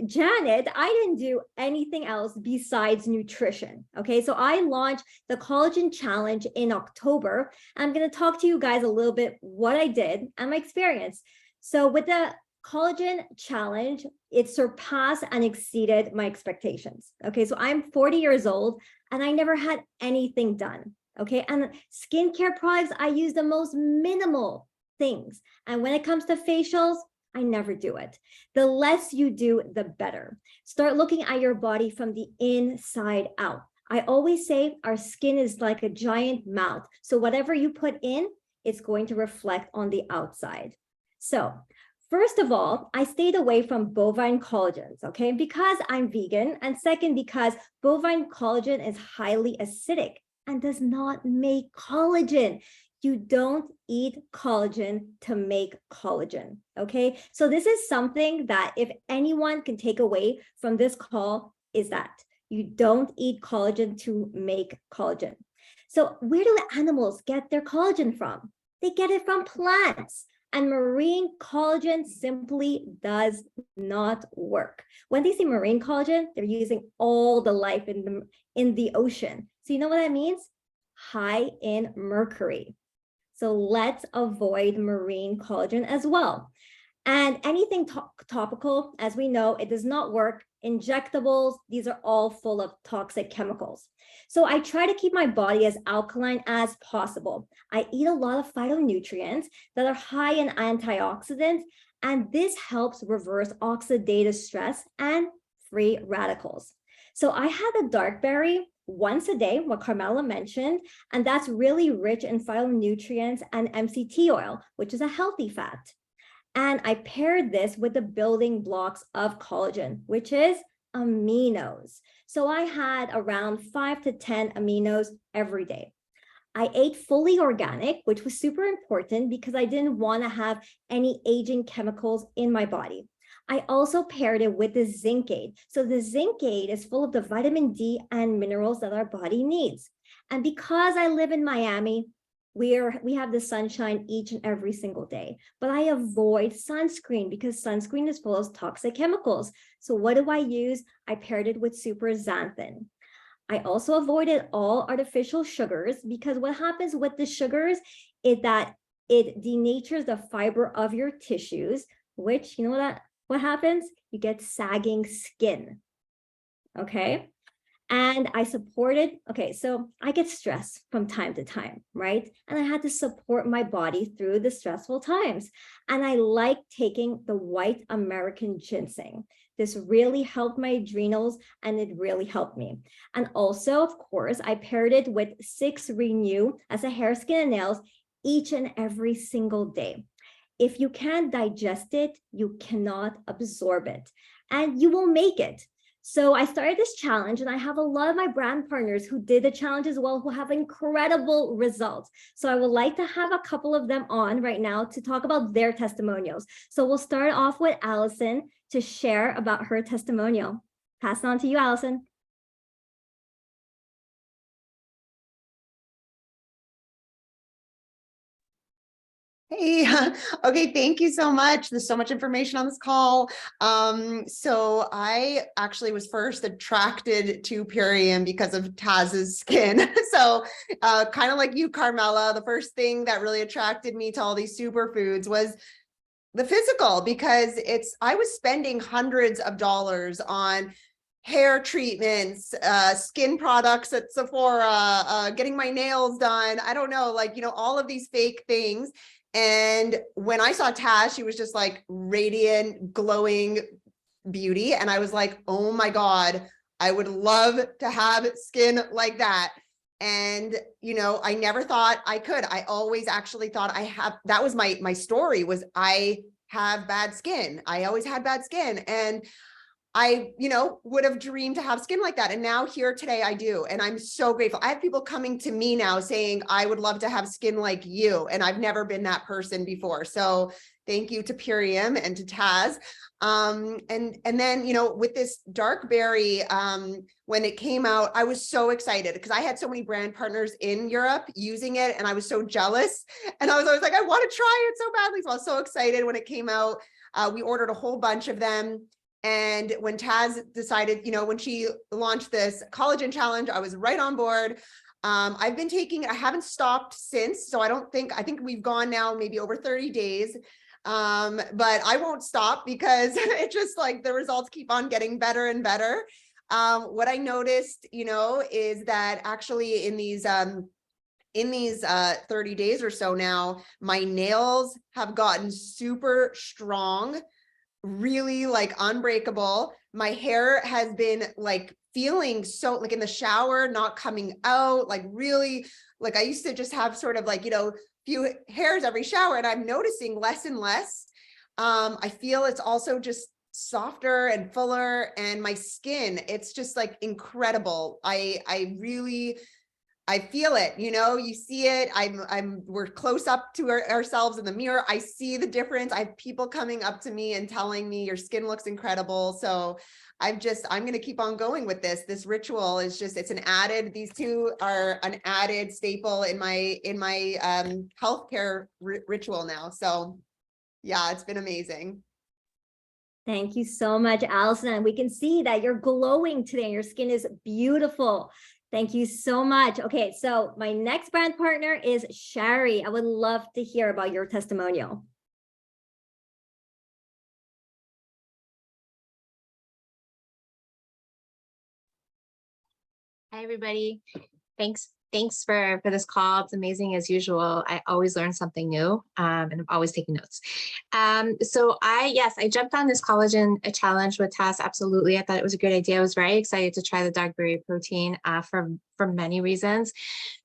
Speaker 4: Janet, I didn't do anything else besides nutrition. Okay. So I launched the Collagen Challenge in October. I'm going to talk to you guys a little bit what I did and my experience. So with the Collagen Challenge, it surpassed and exceeded my expectations. Okay. So I'm 40 years old. And I never had anything done, okay? And skincare products, I use the most minimal things. And when it comes to facials, I never do it. The less you do, the better. Start looking at your body from the inside out. I always say our skin is like a giant mouth. So whatever you put in, it's going to reflect on the outside. So first of all, I stayed away from bovine collagens, okay, because I'm vegan. And second, because bovine collagen is highly acidic and does not make collagen. You don't eat collagen to make collagen, okay? So this is something that if anyone can take away from this call is that you don't eat collagen to make collagen. So where do the animals get their collagen from? They get it from plants. And marine collagen simply does not work. When they say marine collagen, they're using all the life in the ocean. So you know what that means? High in mercury. So let's avoid marine collagen as well. And anything topical, as we know, it does not work. Injectables, these are all full of toxic chemicals. So I try to keep my body as alkaline as possible. I eat a lot of phytonutrients that are high in antioxidants, and this helps reverse oxidative stress and free radicals. So I have a dark berry once a day, what Carmela mentioned, and that's really rich in phytonutrients and MCT oil, which is a healthy fat. And I paired this with the building blocks of collagen, which is aminos. So I had around 5 to 10 aminos every day. I ate fully organic, which was super important because I didn't want to have any aging chemicals in my body. I also paired it with the zinc aid. So the zinc aid is full of the vitamin D and minerals that our body needs. And because I live in Miami, we have the sunshine each and every single day, but I avoid sunscreen because sunscreen is full of toxic chemicals. So what do I use? I paired it with super xanthan. I also avoided all artificial sugars because what happens with the sugars is that it denatures the fiber of your tissues, which, you know what happens? You get sagging skin, okay? And I supported, okay, so I get stressed from time to time, right? And I had to support my body through the stressful times. And I like taking the white American ginseng. This really helped my adrenals and it really helped me. And also, of course, I paired it with 6 Renew as a hair, skin, and nails each and every single day. if you can't digest it, you cannot absorb it, and you will make it. So I started this challenge, and I have a lot of my brand partners who did the challenge as well, who have incredible results. So I would like to have a couple of them on right now to talk about their testimonials. So we'll start off with Allison to share about her testimonial. Pass it on to you, Allison.
Speaker 5: Hey, okay, thank you so much. There's so much information on this call. So I actually was first attracted to Purium because of Taz's skin. So kind of like you, Carmela, the first thing that really attracted me to all these superfoods was the physical, because I was spending hundreds of dollars on hair treatments, skin products at Sephora, getting my nails done. I don't know, like, all of these fake things. And when I saw Taz, she was just like radiant, glowing beauty. And I was like, oh my God, I would love to have skin like that. And, I never thought I could. I always actually thought that was my story, was I have bad skin. I always had bad skin. And I, would have dreamed to have skin like that. And now here today I do. And I'm so grateful. I have people coming to me now saying, I would love to have skin like you. And I've never been that person before. So thank you to Purium and to Taz. And then, with this dark berry, when it came out, I was so excited because I had so many brand partners in Europe using it. And I was so jealous. And I was always like, I want to try it so badly. So I was so excited when it came out. We ordered a whole bunch of them. And when Taz decided, when she launched this collagen challenge, I was right on board. I've been taking, I haven't stopped since. So I think we've gone now maybe over 30 days. But I won't stop because it's just like the results keep on getting better and better. What I noticed, is that actually in these 30 days or so now, my nails have gotten super strong, really like unbreakable. My hair has been like feeling so like in the shower, not coming out, like really, like I used to just have sort of like, few hairs every shower, and I'm noticing less and less. I feel it's also just softer and fuller, and my skin, it's just like incredible. I feel it, you see it. We're close up to ourselves in the mirror. I see the difference. I have people coming up to me and telling me your skin looks incredible. So I'm going to keep on going with this. This ritual is just, these two are an added staple in my healthcare ritual now. So yeah, it's been amazing.
Speaker 4: Thank you so much, Allison. And we can see that you're glowing today and your skin is beautiful. Thank you so much. Okay, so my next brand partner is Shari. I would love to hear about your testimonial.
Speaker 6: Hi, everybody. Thanks for this call. It's amazing as usual. I always learn something new, and I'm always taking notes. So I jumped on this collagen challenge with Tess. Absolutely. I thought it was a good idea. I was very excited to try the dark berry protein for many reasons.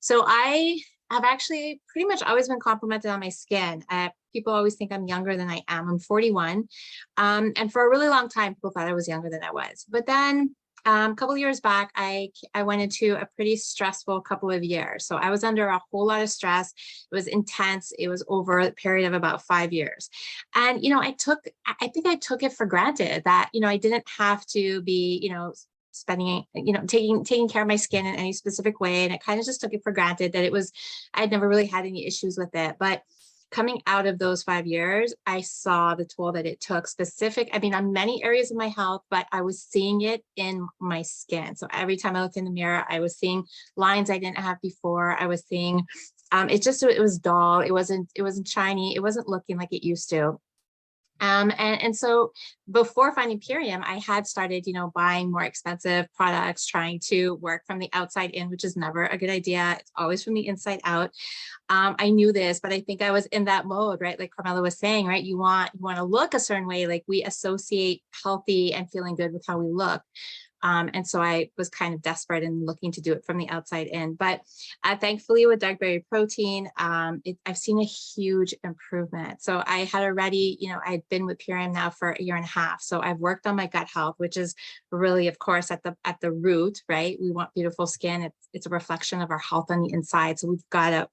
Speaker 6: So I have actually pretty much always been complimented on my skin. People always think I'm younger than I am. I'm 41. And for a really long time, people thought I was younger than I was. But then a couple of years back, I went into a pretty stressful couple of years. So I was under a whole lot of stress. It was intense. It was over a period of about 5 years. And, I think I took it for granted that, I didn't have to be, spending, taking care of my skin in any specific way. And I kind of just took it for granted that I'd never really had any issues with it. But coming out of those 5 years, I saw the toll that it took on many areas of my health, but I was seeing it in my skin. So every time I looked in the mirror, I was seeing lines I didn't have before. I was seeing, it was dull. It wasn't shiny. It wasn't looking like it used to. And so before finding Purium, I had started, buying more expensive products, trying to work from the outside in, which is never a good idea. It's always from the inside out. I knew this, but I think I was in that mode, right? Like Carmela was saying, right? You want to look a certain way, like we associate healthy and feeling good with how we look. And so I was kind of desperate and looking to do it from the outside in. But thankfully with dark berry protein, I've seen a huge improvement. So I had already, I'd been with PRM now for a year and a half. So I've worked on my gut health, which is really, of course, at the root, right? We want beautiful skin. It's a reflection of our health on the inside. So we've got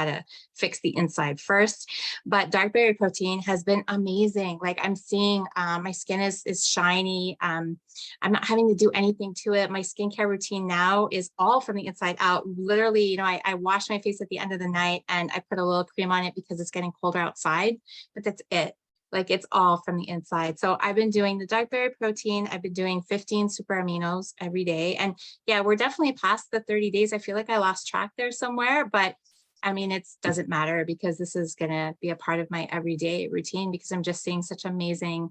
Speaker 6: to fix the inside first. But dark berry protein has been amazing. Like I'm seeing my skin is shiny. I'm not having to do anything to it. My skincare routine now is all from the inside out. Literally, I wash my face at the end of the night and I put a little cream on it because it's getting colder outside, but that's it. Like it's all from the inside. So I've been doing the dark berry protein. I've been doing 15 super aminos every day. And yeah, we're definitely past the 30 days. I feel like I lost track there somewhere, but I mean, it doesn't matter because this is going to be a part of my everyday routine because I'm just seeing such amazing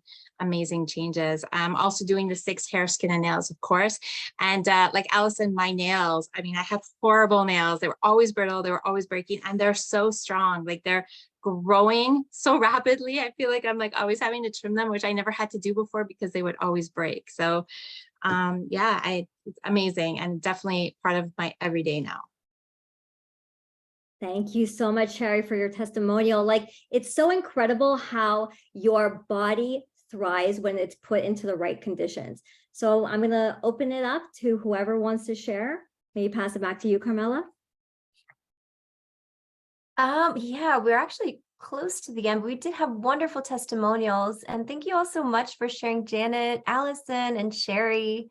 Speaker 6: changes. I'm also doing the 6 hair, skin, and nails, of course. And like Allison, my nails, I mean, I have horrible nails. They were always brittle. They were always breaking and they're so strong. Like they're growing so rapidly. I feel like I'm like always having to trim them, which I never had to do before because they would always break. So yeah, it's amazing and definitely part of my everyday now.
Speaker 4: Thank you so much, Sherry, for your testimonial. Like, it's so incredible how your body thrives when it's put into the right conditions. So I'm going to open it up to whoever wants to share. Maybe pass it back to you, Carmela.
Speaker 1: Yeah, we're actually close to the end. We did have wonderful testimonials. And thank you all so much for sharing, Janet, Allison, and Sherry.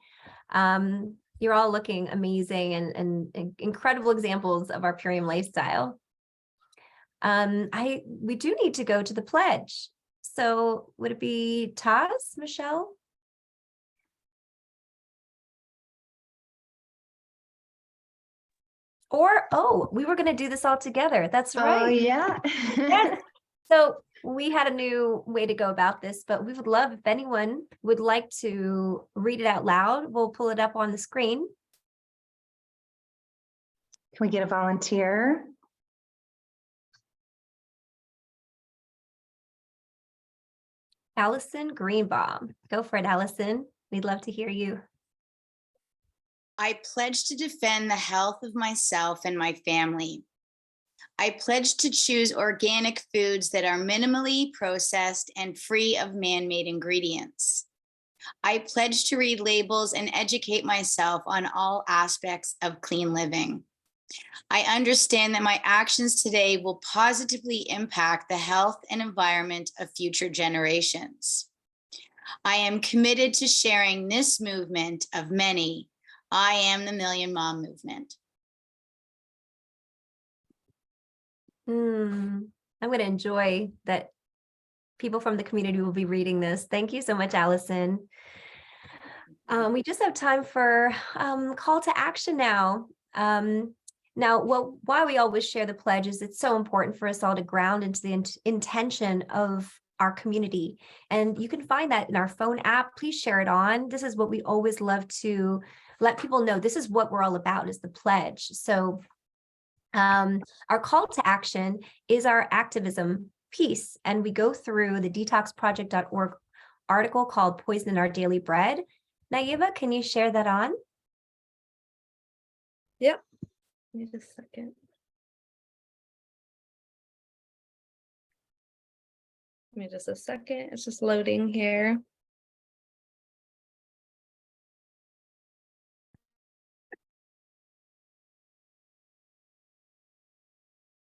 Speaker 1: You're all looking amazing and incredible examples of our Purium lifestyle. We do need to go to the pledge. So would it be Taz, Michelle? Or, we were going to do this all together. That's right.
Speaker 2: Oh, yeah.
Speaker 1: Yes. So we had a new way to go about this, but we would love if anyone would like to read it out loud. We'll pull it up on the screen.
Speaker 2: Can we get a volunteer?
Speaker 1: Allison Greenbaum. Go for it, Allison. We'd love to hear you.
Speaker 7: I pledge to defend the health of myself and my family. I pledge to choose organic foods that are minimally processed and free of man-made ingredients. I pledge to read labels and educate myself on all aspects of clean living. I understand that my actions today will positively impact the health and environment of future generations. I am committed to sharing this movement of many. I am the Million Mom Movement.
Speaker 1: I'm going to enjoy that people from the community will be reading this. Thank you so much, Allison. We just have time for call to action now. Why we always share the pledge is it's so important for us all to ground into the intention of our community. And you can find that in our phone app. Please share it on. This is what we always love to let people know. This is what we're all about, is the pledge. So our call to action is our activism piece. And we go through the detoxproject.org article called Poison in Our Daily Bread. Naiva, can you share that on?
Speaker 8: Yep. Give me just a second. Give me just a second. It's just loading here.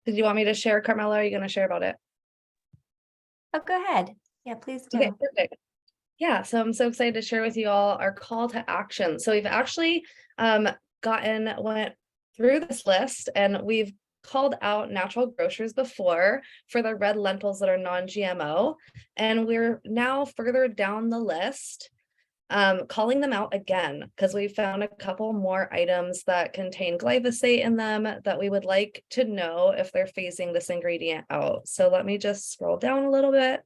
Speaker 8: Did you want me to share, Carmela? Are you going to share about it?
Speaker 1: Oh, go ahead. Yeah, please do.
Speaker 8: Okay, perfect. Yeah, so I'm so excited to share with you all our call to action. So we've actually went through this list and we've called out natural grocers before for the red lentils that are non-GMO. And we're now further down the list, calling them out again, because we found a couple more items that contain glyphosate in them that we would like to know if they're phasing this ingredient out. So let me just scroll down a little bit.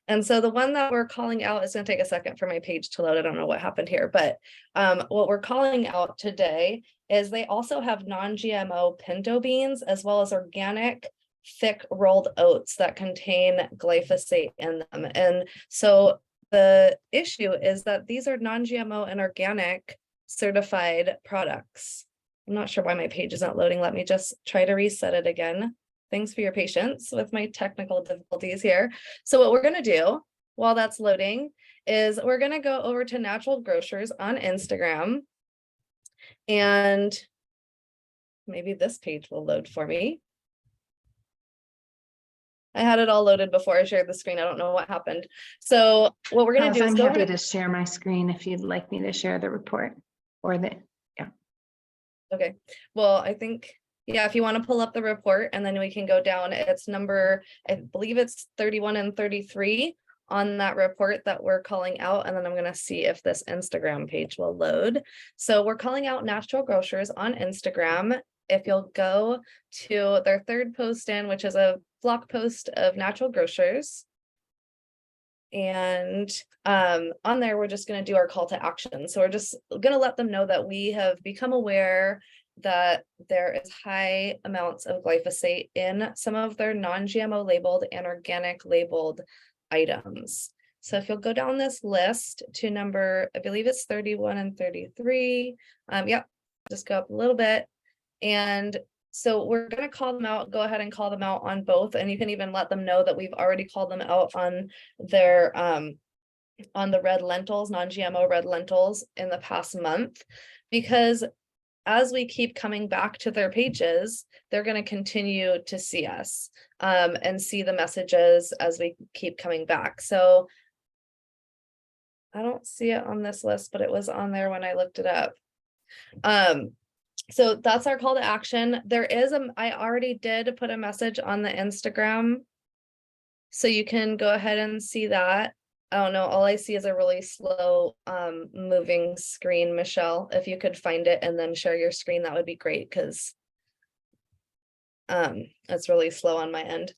Speaker 8: And so the one that we're calling out is going to take a second for my page to load. I don't know what happened here, but what we're calling out today is they also have non-GMO pinto beans as well as organic thick rolled oats that contain glyphosate in them. And so the issue is that these are non-GMO and organic certified products. I'm not sure why my page is not loading. Let me just try to reset it again. Thanks for your patience with my technical difficulties here. So what we're going to do while that's loading is we're going to go over to Natural Grocers on Instagram, and maybe this page will load for me. I had it all loaded before I shared the screen. I don't know what happened. So what we're going to do is
Speaker 2: I'm
Speaker 8: go
Speaker 2: happy
Speaker 8: over
Speaker 2: to share my screen if you'd like me to share the report or the,
Speaker 8: Okay, well, I think, yeah, if you want to pull up the report and then we can go down, it's number, I believe it's 31 and 33 on that report that we're calling out. And then I'm going to see if this Instagram page will load. So we're calling out Natural Grocers on Instagram. If you'll go to their third post in, which is a blog post of Natural Grocers. And on there, we're just going to do our call to action. So we're just going to let them know that we have become aware that there is high amounts of glyphosate in some of their non-GMO labeled and organic labeled items. So if you'll go down this list to number, I believe it's 31 and 33. Yep, just go up a little bit. And so we're going to call them out, go ahead and call them out on both. And you can even let them know that we've already called them out on their, on the red lentils, non-GMO red lentils in the past month, because as we keep coming back to their pages, they're going to continue to see us and see the messages as we keep coming back. So I don't see it on this list, but it was on there when I looked it up. So that's our call to action. There is I already did put a message on the Instagram, so you can go ahead and see that. I don't know, all I see is a really slow moving screen. Michelle, if you could find it and then share your screen, that would be great, because it's really slow on my end.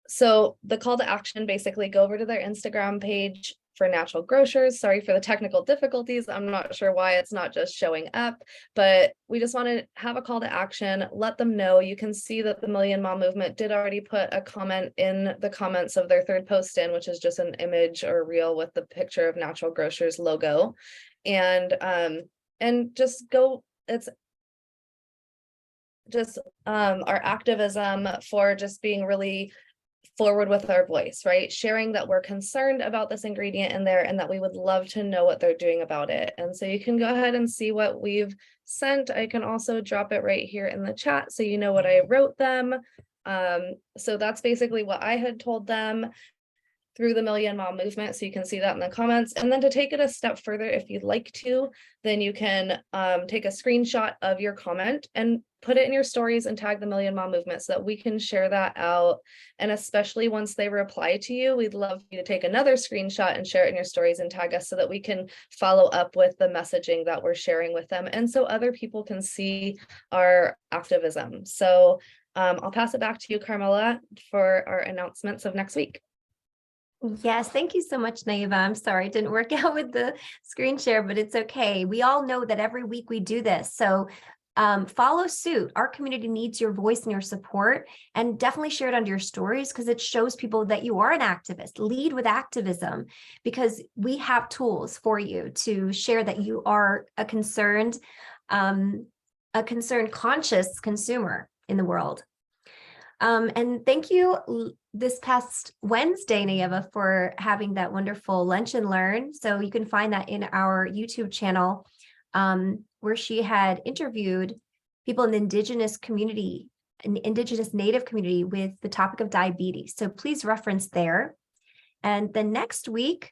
Speaker 8: So the call to action, basically go over to their Instagram page for Natural Grocers. Sorry for the technical difficulties. I'm not sure why it's not just showing up, but we just want to have a call to action, let them know. You can see that the Million Mom Movement did already put a comment in the comments of their third post in, which is just an image or reel with the picture of Natural Grocers logo. And just go, it's just our activism for just being really forward with our voice, right? Sharing that we're concerned about this ingredient in there and that we would love to know what they're doing about it. And so you can go ahead and see what we've sent. I can also drop it right here in the chat so you know what I wrote them. So that's basically what I had told them through the Million Mom Movement. So you can see that in the comments. And then to take it a step further, if you'd like to, then you can take a screenshot of your comment and put it in your stories and tag the Million Mom Movement so that we can share that out. And especially once they reply to you, we'd love you to take another screenshot and share it in your stories and tag us so that we can follow up with the messaging that we're sharing with them. And so other people can see our activism. So I'll pass it back to you, Carmela, for our announcements of next week.
Speaker 1: Yes, thank you so much, Naiva. I'm sorry it didn't work out with the screen share, but it's okay. We all know that every week we do this. So follow suit. Our community needs your voice and your support, and definitely share it under your stories because it shows people that you are an activist. Lead with activism, because we have tools for you to share that you are a concerned, conscious consumer in the world. And thank you this past Wednesday, Naiva, for having that wonderful lunch and learn. So you can find that in our YouTube channel, where she had interviewed people in the Indigenous community, an Indigenous Native community, with the topic of diabetes. So please reference there. And then next week,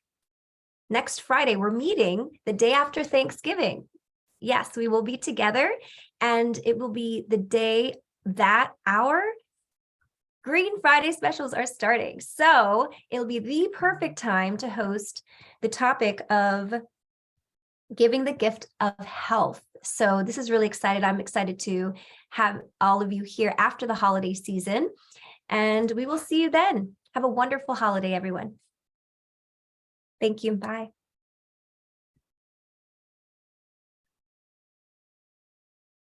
Speaker 1: next Friday, we're meeting the day after Thanksgiving. Yes, we will be together, and it will be the day that our Green Friday specials are starting. So it'll be the perfect time to host the topic of giving the gift of health. So this is really excited. I'm excited to have all of you here after the holiday season, and we will see you then. Have a wonderful holiday, everyone. Thank you. Bye.